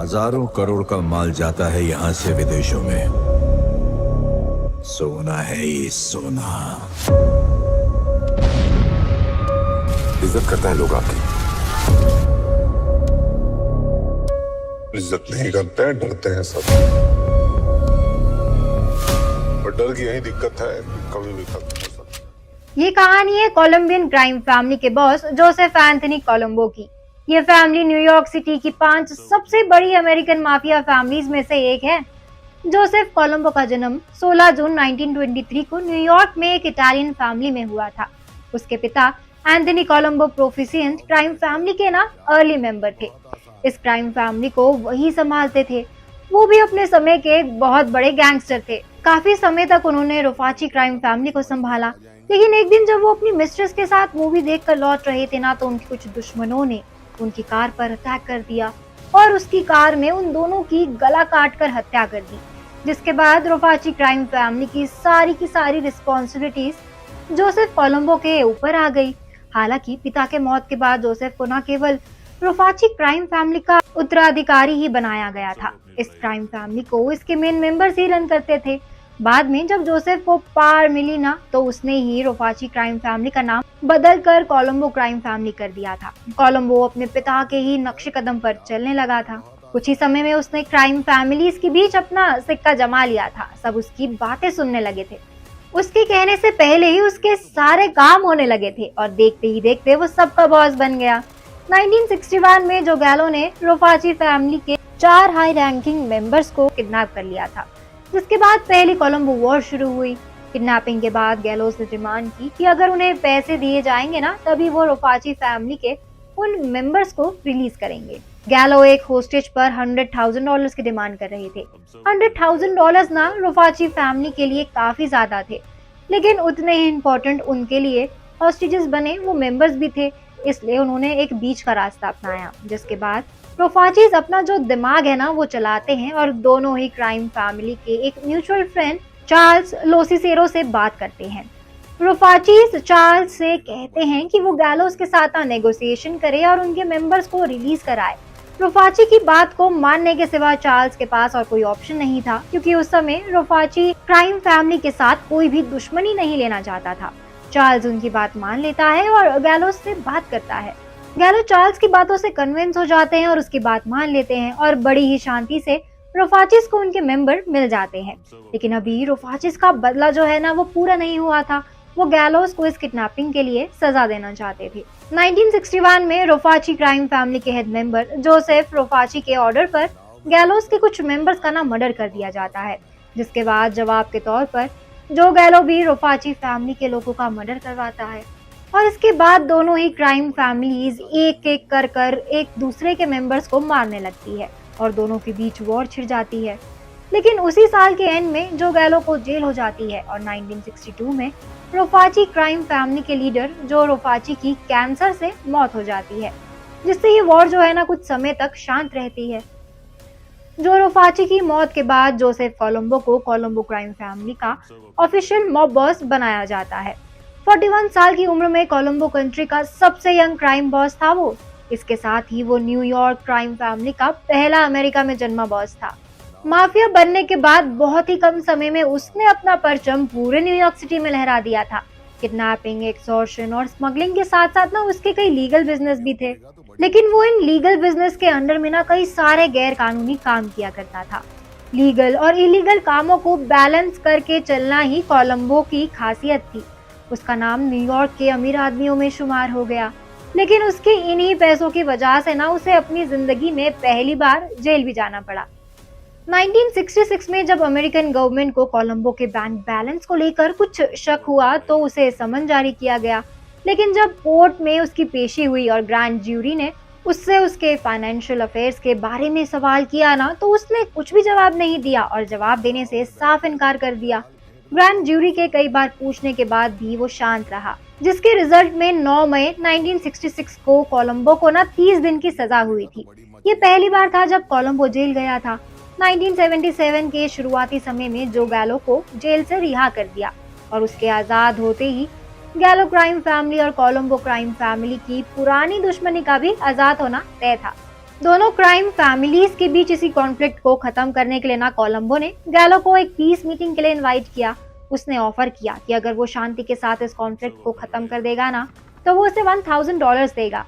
हजारों करोड़ का माल जाता है यहाँ से विदेशों में। सोना है ये सोना। इज्जत करता है लोग आपकी, इज्जत नहीं करते हैं, डरते हैं सब। पर डर की यही दिक्कत है, कभी भी खत्म हो सकता है। ये कहानी है कोलंबियन क्राइम फैमिली के बॉस जोसेफ एंथनी कोलंबो की। ये फैमिली न्यूयॉर्क सिटी की 5 सबसे बड़ी अमेरिकन माफिया फैमिलीज में से एक है। जोसेफ कोलंबो का जन्म 16 जून 1923 को न्यूयॉर्क में एक इटालियन फैमिली में हुआ था। उसके पिता Anthony Colombo proficient crime family के ना अर्ली मेंबर थे। इस क्राइम फैमिली को वही संभालते थे। वो भी अपने समय के एक बहुत बड़े गैंगस्टर थे। काफी समय तक उन्होंने रुफाची क्राइम फैमिली को संभाला, लेकिन एक दिन जब वो अपनी मिस्ट्रेस के साथ मूवी देखकर लौट रहे थे ना, तो उनके कुछ दुश्मनों ने उनकी कार पर अटैक कर दिया और उसकी कार में उन दोनों की गला काटकर हत्या कर दी। जिसके बाद रुफाची क्राइम फैमिली की सारी रिस्पॉन्सिबिलिटीज जोसेफ कोलंबो के ऊपर आ गई। हालांकि पिता के मौत के बाद जोसेफ को न केवल रुफाची क्राइम फैमिली का उत्तराधिकारी ही बनाया गया था, इस क्राइम फैमिली को इसके मेन मेंबर्स ही रन करते थे। बाद में जब जोसेफ को पावर मिली ना, तो उसने ही रुफाची क्राइम फैमिली का नाम बदलकर कोलंबो क्राइम फैमिली कर दिया था। कोलंबो अपने पिता के ही नक्शे कदम पर चलने लगा था। कुछ ही समय में उसने क्राइम फैमिलीज के बीच अपना सिक्का जमा लिया था। सब उसकी बातें सुनने लगे थे। उसके कहने से पहले ही उसके सारे काम होने लगे थे और देखते ही देखते वो सबका बॉस बन गया। 1961 में जो गैलो ने रुफाची फैमिली के 4 हाई रैंकिंग मेंबर्स को किडनैप कर लिया था, जिसके बाद पहली कोलंबो वॉर शुरू हुई। किडनैपिंग के बाद गैलोस ने डिमांड की कि अगर उन्हें पैसे दिए जाएंगे ना, तभी वो रुफाची फैमिली के उन मेंबर्स को रिलीज करेंगे। गैलो एक होस्टेज पर $100,000 की डिमांड कर रहे थे। $100,000 ना रुफाची फैमिली के लिए काफी ज्यादा थे, लेकिन उतने ही इम्पोर्टेंट उनके लिए होस्टेजेस बने वो मेंबर्स भी थे। इसलिए उन्होंने एक बीच का रास्ता अपनाया, जिसके बाद रुफाचीज अपना जो दिमाग है ना वो चलाते हैं और दोनों ही क्राइम फैमिली के एक म्यूचुअल फ्रेंड चार्ल्स लोसिसेरो से बात करते हैं। रुफाचीज चार्ल्स से कहते हैं कि वो गैलोस के साथ नेगोशिएशन करे और उनके मेंबर्स को रिलीज कराए। रुफाची की बात को मानने के सिवा चार्ल्स के पास और कोई ऑप्शन नहीं था, क्योंकि उस समय रुफाची क्राइम फैमिली के साथ कोई भी दुश्मनी नहीं लेना चाहता था। चार्ल्स उनकी बात मान लेता है और गैलोस से बात करता है। गैलो चार्ल्स की बातों से कन्विंस हो जाते हैं और उसकी बात मान लेते हैं और बड़ी ही शांति से रुफाचिस को उनके मेंबर मिल जाते हैं। लेकिन अभी रुफाचिस का बदला जो है ना वो पूरा नहीं हुआ था। वो गैलोस को इस किडनैपिंग के लिए सजा देना चाहते थे। 1961 में रुफाची क्राइम फैमिली के हेड मेंबर जोसेफ रुफाची के ऑर्डर पर गैलोस के कुछ मेंबर्स का ना मर्डर कर दिया जाता है, जिसके बाद जवाब के तौर पर जो गैलो भी रुफाची फैमिली के लोगों का मर्डर करवाता है। और इसके बाद दोनों ही क्राइम फैमिलीज एक एक कर एक दूसरे के मेंबर्स को मारने लगती है और दोनों के बीच वॉर छिड़ जाती है। लेकिन उसी साल के एंड में जो गैलो को जेल हो जाती है और 1962 में रुफाची क्राइम फैमिली के लीडर जो रुफाची की कैंसर से मौत हो जाती है, जिससे ये वॉर जो है ना कुछ समय तक शांत रहती है। जो रुफाची की मौत के बाद जोसेफ कोलंबो को कोलंबो क्राइम फैमिली का ऑफिशियल मॉब बॉस बनाया जाता है। 41 साल की उम्र में कोलंबो कंट्री का सबसे यंग क्राइम बॉस था वो। इसके साथ ही वो न्यूयॉर्क क्राइम फैमिली का पहला अमेरिका में जन्मा बॉस था। माफिया बनने के बाद बहुत ही कम समय में उसने अपना परचम पूरे न्यूयॉर्क सिटी में लहरा दिया था। किडनैपिंग, एक्सटॉर्शन और स्मगलिंग के साथ साथ ना उसके कई लीगल बिजनेस भी थे, लेकिन वो इन लीगल बिजनेस के अंडर में ना कई सारे गैर कानूनी काम किया करता था। लीगल और इलीगल कामों को बैलेंस करके चलना ही कोलंबो की खासियत थी। उसका नाम न्यूयॉर्क के अमीर आदमियों में शुमार हो गया, लेकिन उसके इन्हीं पैसों की वजह से ना उसे अपनी जिंदगी में पहली बार जेल भी जाना पड़ा। 1966 में जब अमेरिकन गवर्नमेंट को कोलंबो के बैंक बैलेंस को लेकर कुछ शक हुआ, तो उसे समन जारी किया गया। लेकिन जब कोर्ट में उसकी पेशी हुई और ग्रैंड ज्यूरी ने उससे उसके फाइनेंशियल अफेयर्स के बारे में सवाल किया ना, तो उसने कुछ भी जवाब नहीं दिया और जवाब देने से साफ इनकार कर दिया। ग्रैंड ज्यूरी के कई बार पूछने के बाद भी वो शांत रहा, जिसके रिजल्ट में 9 मई 1966 को कोलंबो को ना 30 दिन की सजा हुई थी। ये पहली बार था जब कोलंबो जेल गया था। 1977 के शुरुआती समय में जो गैलो को जेल से रिहा कर दिया और उसके आजाद होते ही गैलो क्राइम फैमिली और कोलंबो क्राइम फैमिली की पुरानी दुश्मनी का भी आजाद होना तय था। दोनों क्राइम फैमिलीज के बीच इसी कॉन्फ्लिक्ट को खत्म करने के लिए ना कोलंबो ने गैलो को एक पीस मीटिंग के लिए इनवाइट किया। उसने ऑफर किया कि अगर वो शांति के साथ इस कॉन्फ्लिक्ट को खत्म कर देगा ना, तो वो उसे $1000 देगा।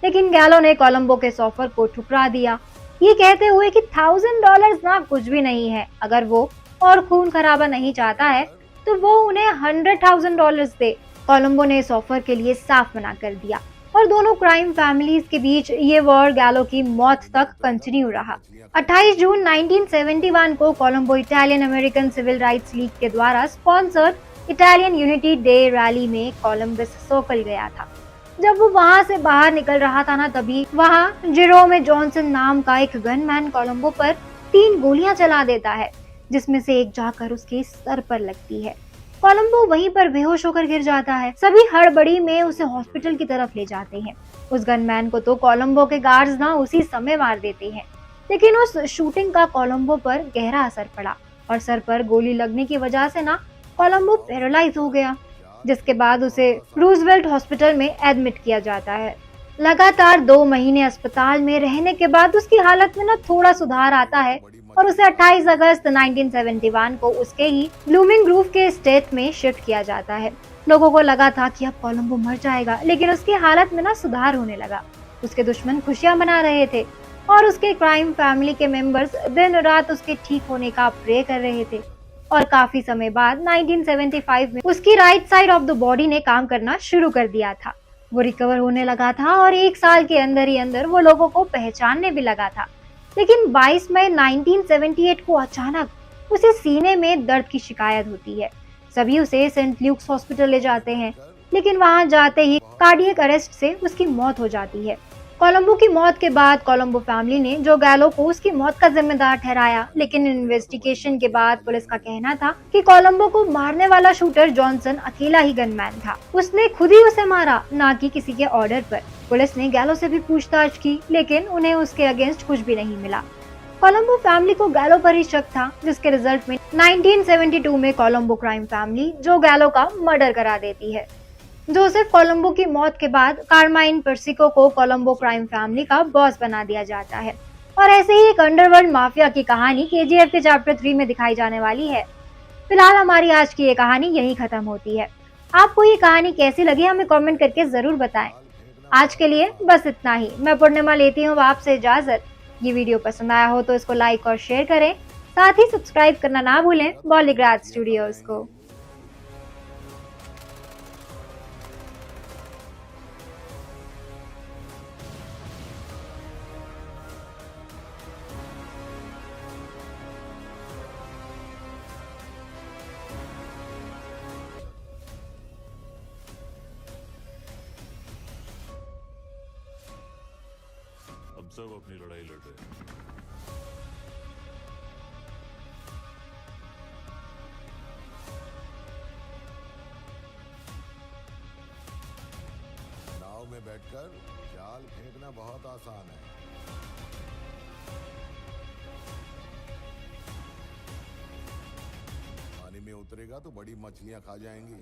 लेकिन गैलो ने कोलंबो के इस ऑफर को ठुकरा दिया, ये कहते हुए कि $1000 ना कुछ भी नहीं है। अगर वो और खून खराबा नहीं चाहता है तो वो उन्हें $100,000 दे। कोलंबो ने इस ऑफर के लिए साफ मना कर दिया और दोनों क्राइम फैमिलीज के बीच ये वॉर गैलो की मौत तक कंटिन्यू रहा। 28 जून 1971 को Colombo Italian American civil rights league के द्वारा sponsored Italian unity day rally में कोलंबस सर्कल गया था। जब वो वहां से बाहर निकल रहा था ना, तभी वहां जेरोमे जॉनसन नाम का एक गनमैन कोलंबो पर 3 गोलियां चला देता है, जिसमें से एक जाकर उसके सर पर लगती है। कोलंबो वहीं पर बेहोश होकर गिर जाता है। सभी हड़बड़ी में उसे हॉस्पिटल की तरफ ले जाते हैं। उस गनमैन को तो कोलंबो के गार्ड्स ना उसी समय मार देते हैं, लेकिन उस शूटिंग का कोलंबो पर गहरा असर पड़ा और सर पर गोली लगने की वजह से ना कोलंबो पैरालाइज हो गया, जिसके बाद उसे रूजवेल्ट हॉस्पिटल में एडमिट किया जाता है। लगातार 2 महीने अस्पताल में रहने के बाद उसकी हालत में ना थोड़ा सुधार आता है और उसे 28 अगस्त 1971 को उसके ही ब्लूमिंग ग्रूव के स्टेट में शिफ्ट किया जाता है। लोगों को लगा था कि अब कोलंबो मर जाएगा, लेकिन उसकी हालत में ना सुधार होने लगा। उसके दुश्मन खुशियां मना रहे थे और उसके क्राइम फैमिली के मेंबर्स दिन रात उसके ठीक होने का प्रे कर रहे थे। और काफी समय बाद 1975 में उसकी right side of the body ने काम करना शुरू कर दिया था। वो रिकवर होने लगा था और 1 साल के अंदर ही अंदर वो लोगों को पहचानने भी लगा था। लेकिन 22 मई 1978 को अचानक उसे सीने में दर्द की शिकायत होती है। सभी उसे सेंट ल्यूक्स हॉस्पिटल ले जाते हैं, लेकिन वहां जाते ही कार्डियक अरेस्ट से उसकी मौत हो जाती है। कोलंबो की मौत के बाद कोलंबो फैमिली ने जो गैलो को उसकी मौत का जिम्मेदार ठहराया, लेकिन इन्वेस्टिगेशन के बाद पुलिस का कहना था कि कोलंबो को मारने वाला शूटर जॉनसन अकेला ही गनमैन था। उसने खुद ही उसे मारा, ना कि किसी के ऑर्डर पर। पुलिस ने गैलो से भी पूछताछ की, लेकिन उन्हें उसके अगेंस्ट कुछ भी नहीं मिला। कोलंबो फैमिली को गैलो पर ही शक था, जिसके रिजल्ट में 1972 में कोलंबो क्राइम फैमिली जो गैलो का मर्डर करा देती है। जोसेफ कोलंबो की मौत के बाद कार्माइन पर्सिको को कोलंबो क्राइम फैमिली का बॉस बना दिया जाता है और ऐसे ही एक अंडरवर्ल्ड माफिया की कहानी केजीएफ के चैप्टर 3 में दिखाई जाने वाली है। फिलहाल हमारी आज की ये कहानी यहीं खत्म होती है। आपको ये कहानी कैसी लगी हमें कमेंट करके जरूर बताएं। आज के लिए बस इतना ही। मैं पूर्णिमा लेती हूँ आपसे इजाजत। ये वीडियो पसंद आया हो तो इसको लाइक और शेयर करें, साथ ही सब्सक्राइब करना ना भूलें बॉलीग्राड स्टूडियोज को। अब सब अपनी लड़ाई लड़ रहे हैं। नाव में बैठकर जाल फेंकना बहुत आसान है। पानी में उतरेगा तो बड़ी मछलियां खा जाएंगी।